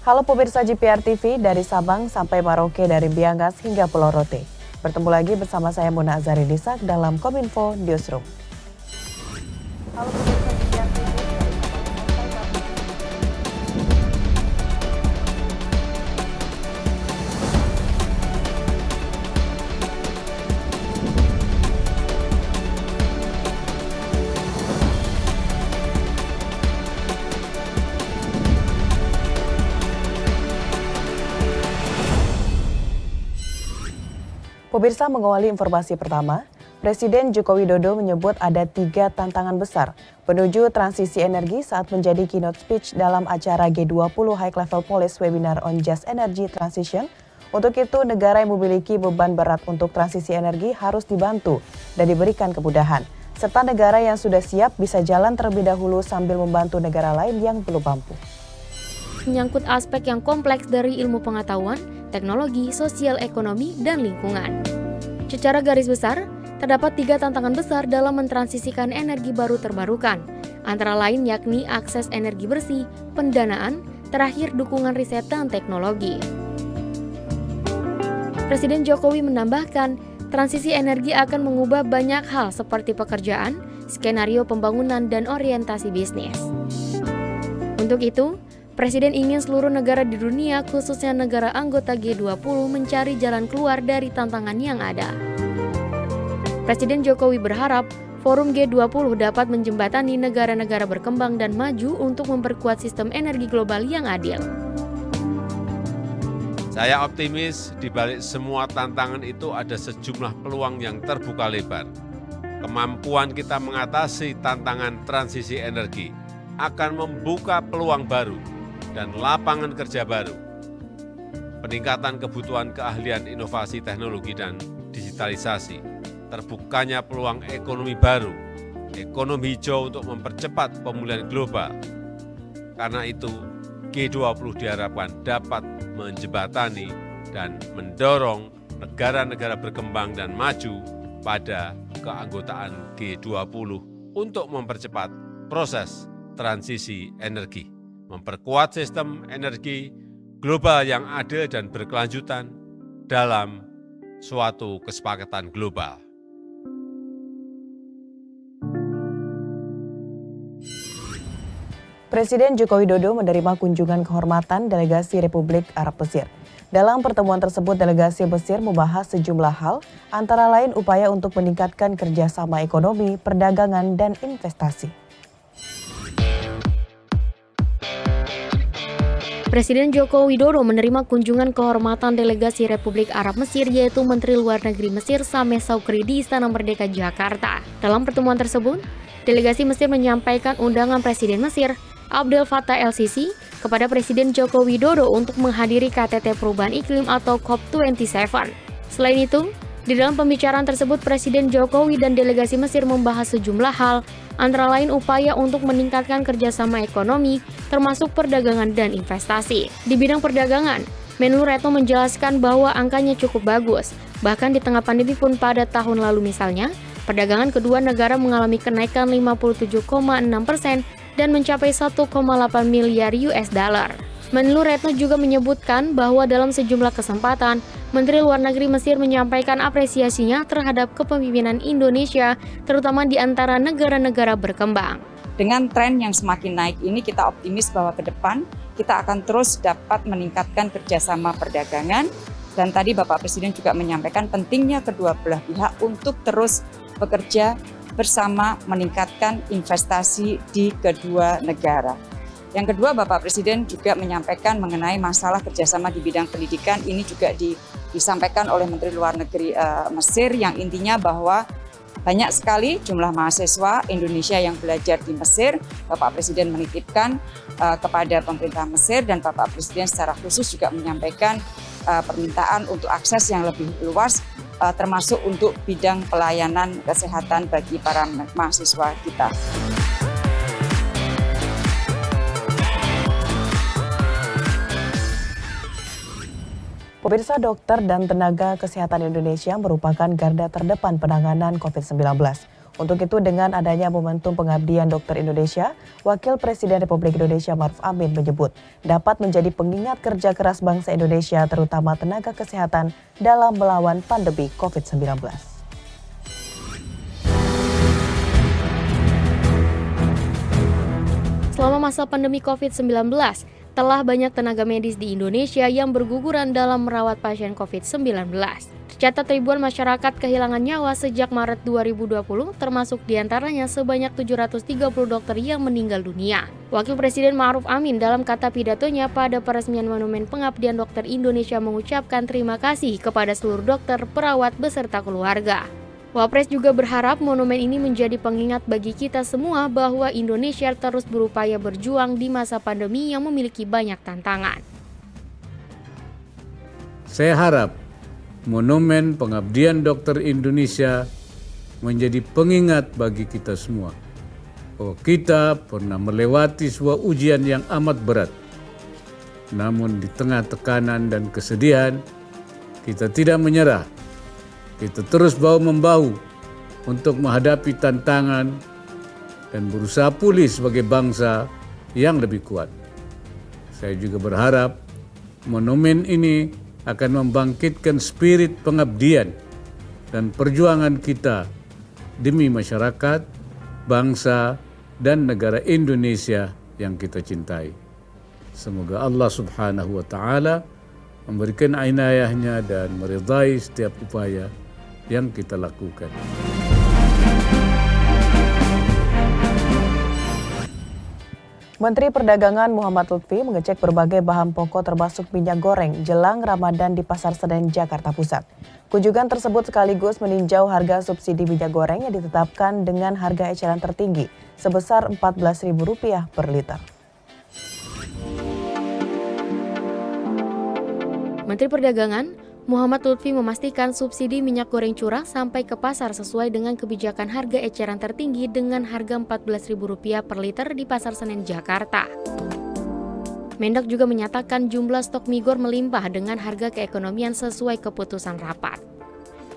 Halo pemirsa GPR TV, dari Sabang sampai Merauke, dari Biangas hingga Pulau Rote. Bertemu lagi bersama saya Mona Azari Disak dalam Kominfo Newsroom. Halo pemirsa GPR TV, dari Sabang sampai Pemirsa, mengawali informasi pertama, Presiden Joko Widodo menyebut ada 3 tantangan besar menuju transisi energi saat menjadi keynote speech dalam acara G20 High Level Policy Webinar on Just Energy Transition. Untuk itu, negara yang memiliki beban berat untuk transisi energi harus dibantu dan diberikan kemudahan, serta negara yang sudah siap bisa jalan terlebih dahulu sambil membantu negara lain yang belum mampu. Menyangkut aspek yang kompleks dari ilmu pengetahuan, teknologi, sosial, ekonomi, dan lingkungan. Secara garis besar, terdapat 3 tantangan besar dalam mentransisikan energi baru terbarukan, antara lain yakni akses energi bersih, pendanaan, terakhir dukungan riset dan teknologi. Presiden Jokowi menambahkan, transisi energi akan mengubah banyak hal seperti pekerjaan, skenario pembangunan, dan orientasi bisnis. Untuk itu, Presiden ingin seluruh negara di dunia, khususnya negara anggota G20, mencari jalan keluar dari tantangan yang ada. Presiden Jokowi berharap forum G20 dapat menjembatani negara-negara berkembang dan maju untuk memperkuat sistem energi global yang adil. Saya optimis di balik semua tantangan itu ada sejumlah peluang yang terbuka lebar. Kemampuan kita mengatasi tantangan transisi energi akan membuka peluang baru dan lapangan kerja baru, peningkatan kebutuhan keahlian inovasi teknologi dan digitalisasi, terbukanya peluang ekonomi baru, ekonomi hijau untuk mempercepat pemulihan global. Karena itu, G20 diharapkan dapat menjembatani dan mendorong negara-negara berkembang dan maju pada keanggotaan G20 untuk mempercepat proses transisi energi, memperkuat sistem energi global yang adil dan berkelanjutan dalam suatu kesepakatan global. Presiden Joko Widodo menerima kunjungan kehormatan delegasi Republik Arab Mesir. Dalam pertemuan tersebut, delegasi Mesir membahas sejumlah hal, antara lain upaya untuk meningkatkan kerjasama ekonomi, perdagangan, dan investasi. Presiden Joko Widodo menerima kunjungan kehormatan delegasi Republik Arab Mesir, yaitu Menteri Luar Negeri Mesir Sameh Shoukry di Istana Merdeka, Jakarta. Dalam pertemuan tersebut, delegasi Mesir menyampaikan undangan Presiden Mesir Abdel Fattah el-Sisi kepada Presiden Joko Widodo untuk menghadiri KTT Perubahan Iklim atau COP27. Selain itu, di dalam pembicaraan tersebut, Presiden Jokowi dan delegasi Mesir membahas sejumlah hal, antara lain upaya untuk meningkatkan kerjasama ekonomi, termasuk perdagangan dan investasi. Di bidang perdagangan, Menlu Retno menjelaskan bahwa angkanya cukup bagus. Bahkan di tengah pandemi pun pada tahun lalu misalnya, perdagangan kedua negara mengalami kenaikan 57,6% dan mencapai 1,8 miliar US dollar. Menlu Retno juga menyebutkan bahwa dalam sejumlah kesempatan, Menteri Luar Negeri Mesir menyampaikan apresiasinya terhadap kepemimpinan Indonesia, terutama di antara negara-negara berkembang. Dengan tren yang semakin naik ini, kita optimis bahwa ke depan kita akan terus dapat meningkatkan kerjasama perdagangan. Dan tadi Bapak Presiden juga menyampaikan pentingnya kedua belah pihak untuk terus bekerja bersama meningkatkan investasi di kedua negara. Yang kedua, Bapak Presiden juga menyampaikan mengenai masalah kerjasama di bidang pendidikan. Ini juga disampaikan oleh Menteri Luar Negeri Mesir, yang intinya bahwa banyak sekali jumlah mahasiswa Indonesia yang belajar di Mesir. Bapak Presiden menitipkan kepada pemerintah Mesir, dan Bapak Presiden secara khusus juga menyampaikan permintaan untuk akses yang lebih luas, termasuk untuk bidang pelayanan kesehatan bagi para mahasiswa kita. Pemirsa, dokter dan tenaga kesehatan Indonesia merupakan garda terdepan penanganan COVID-19. Untuk itu, dengan adanya momentum pengabdian dokter Indonesia, Wakil Presiden Republik Indonesia Ma'ruf Amin menyebut dapat menjadi pengingat kerja keras bangsa Indonesia, terutama tenaga kesehatan dalam melawan pandemi COVID-19. Selama masa pandemi COVID-19, telah banyak tenaga medis di Indonesia yang berguguran dalam merawat pasien COVID-19. Tercatat ribuan masyarakat kehilangan nyawa sejak Maret 2020, termasuk diantaranya sebanyak 730 dokter yang meninggal dunia. Wakil Presiden Ma'ruf Amin dalam kata pidatonya pada peresmian Monumen Pengabdian Dokter Indonesia mengucapkan terima kasih kepada seluruh dokter, perawat, beserta keluarga. Wapres juga berharap monumen ini menjadi pengingat bagi kita semua bahwa Indonesia terus berupaya berjuang di masa pandemi yang memiliki banyak tantangan. Saya harap Monumen Pengabdian Dokter Indonesia menjadi pengingat bagi kita semua bahwa kita pernah melewati sebuah ujian yang amat berat. Namun di tengah tekanan dan kesedihan, kita tidak menyerah. Kita terus bahu-membahu untuk menghadapi tantangan dan berusaha pulih sebagai bangsa yang lebih kuat. Saya juga berharap monumen ini akan membangkitkan spirit pengabdian dan perjuangan kita demi masyarakat, bangsa, dan negara Indonesia yang kita cintai. Semoga Allah Subhanahu wa Ta'ala memberikan inayahnya dan meridai setiap upaya yang kita lakukan. Menteri Perdagangan Muhammad Lutfi mengecek berbagai bahan pokok termasuk minyak goreng jelang Ramadan di Pasar Senen, Jakarta Pusat. Kunjungan tersebut sekaligus meninjau harga subsidi minyak goreng yang ditetapkan dengan harga eceran tertinggi sebesar Rp14.000 per liter. Menteri Perdagangan Muhammad Lutfi memastikan subsidi minyak goreng curah sampai ke pasar sesuai dengan kebijakan harga eceran tertinggi dengan harga Rp14.000 per liter di Pasar Senen, Jakarta. Mendak juga menyatakan jumlah stok migor melimpah dengan harga keekonomian sesuai keputusan rapat.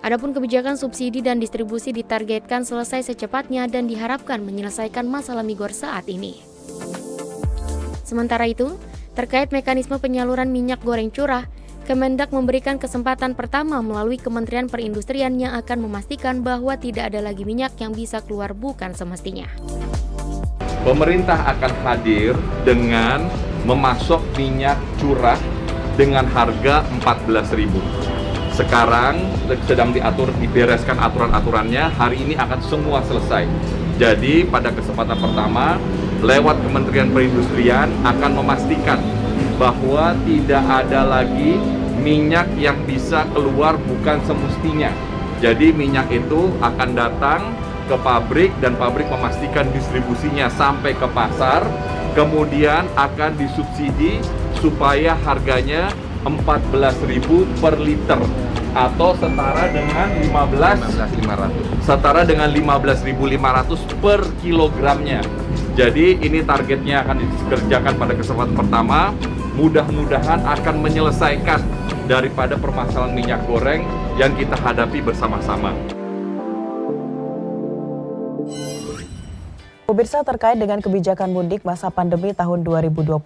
Adapun kebijakan subsidi dan distribusi ditargetkan selesai secepatnya dan diharapkan menyelesaikan masalah migor saat ini. Sementara itu, terkait mekanisme penyaluran minyak goreng curah, Kemendak memberikan kesempatan pertama melalui Kementerian Perindustrian yang akan memastikan bahwa tidak ada lagi minyak yang bisa keluar bukan semestinya. Pemerintah akan hadir dengan memasok minyak curah dengan harga Rp14.000. Sekarang sedang dibereskan aturan-aturannya, hari ini akan semua selesai. Jadi pada kesempatan pertama, lewat Kementerian Perindustrian akan memastikan bahwa tidak ada lagi minyak yang bisa keluar bukan semestinya. Jadi minyak itu akan datang ke pabrik dan pabrik memastikan distribusinya sampai ke pasar, kemudian akan disubsidi supaya harganya Rp14.000 per liter atau setara dengan 15.500 per kilogramnya. Jadi ini targetnya akan dikerjakan pada kesempatan pertama. Mudah-mudahan akan menyelesaikan daripada permasalahan minyak goreng yang kita hadapi bersama-sama. Pemirsa, terkait dengan kebijakan mudik masa pandemi tahun 2022,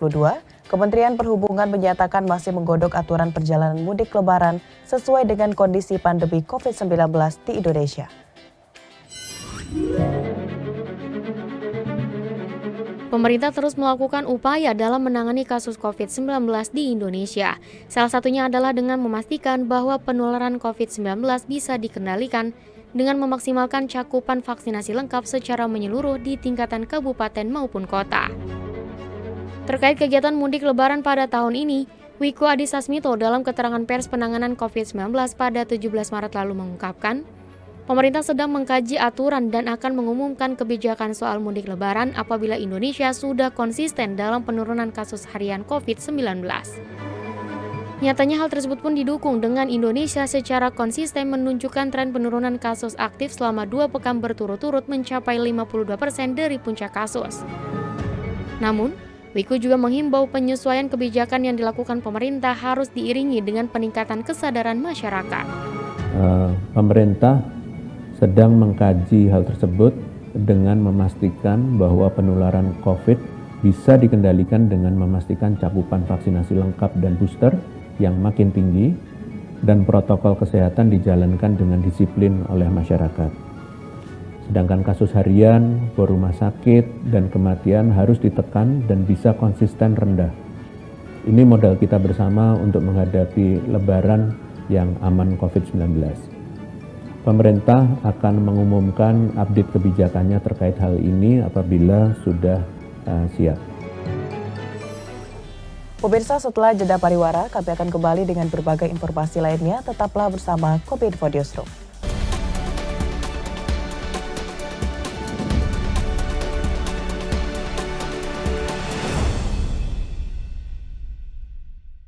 Kementerian Perhubungan menyatakan masih menggodok aturan perjalanan mudik Lebaran sesuai dengan kondisi pandemi COVID-19 di Indonesia. Pemerintah terus melakukan upaya dalam menangani kasus COVID-19 di Indonesia. Salah satunya adalah dengan memastikan bahwa penularan COVID-19 bisa dikendalikan dengan memaksimalkan cakupan vaksinasi lengkap secara menyeluruh di tingkatan kabupaten maupun kota. Terkait kegiatan mudik Lebaran pada tahun ini, Wiku Adhisa Smito dalam keterangan pers penanganan COVID-19 pada 17 Maret lalu mengungkapkan, pemerintah sedang mengkaji aturan dan akan mengumumkan kebijakan soal mudik Lebaran apabila Indonesia sudah konsisten dalam penurunan kasus harian COVID-19. Nyatanya hal tersebut pun didukung dengan Indonesia secara konsisten menunjukkan tren penurunan kasus aktif selama 2 pekan berturut-turut mencapai 52% dari puncak kasus. Namun, Wiku juga menghimbau penyesuaian kebijakan yang dilakukan pemerintah harus diiringi dengan peningkatan kesadaran masyarakat. Pemerintah sedang mengkaji hal tersebut dengan memastikan bahwa penularan COVID bisa dikendalikan dengan memastikan cakupan vaksinasi lengkap dan booster yang makin tinggi dan protokol kesehatan dijalankan dengan disiplin oleh masyarakat. Sedangkan kasus harian, bor rumah sakit, dan kematian harus ditekan dan bisa konsisten rendah. Ini modal kita bersama untuk menghadapi Lebaran yang aman COVID-19. Pemerintah akan mengumumkan update kebijakannya terkait hal ini apabila sudah siap. Pemirsa, setelah jeda pariwara, kami akan kembali dengan berbagai informasi lainnya. Tetaplah bersama Kominfo Newsroom.